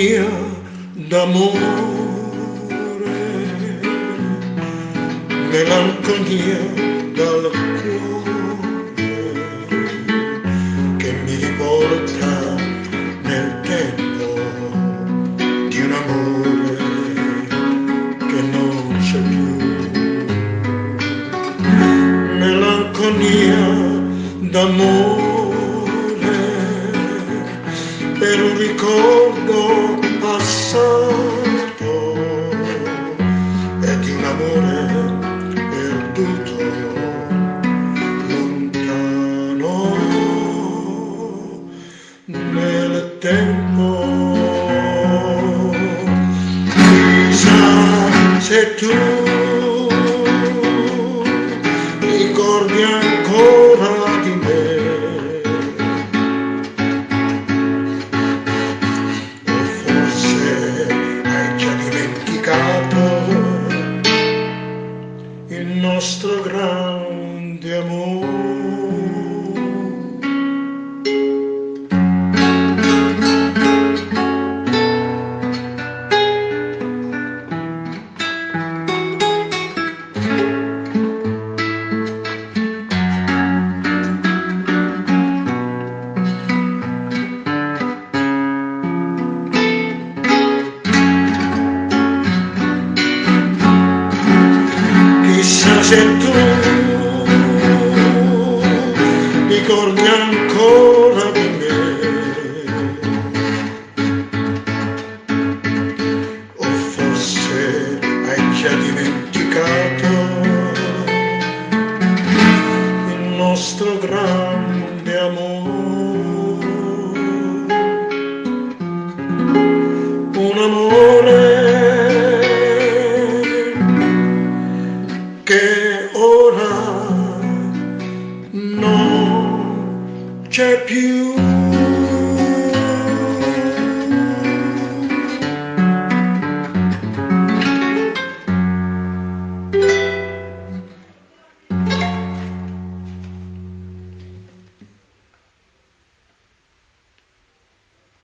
melanconia d'amore, melanconia dal cuore che mi riporta nel tempo di un amore che non c'è più. Melanconia d'amore per un ricordo passato e di un amore perduto lontano nel tempo. Chissà se tu ricordi ancora di me, o forse hai già dimenticato il nostro grande amore. Chissà se tu ricordi ancora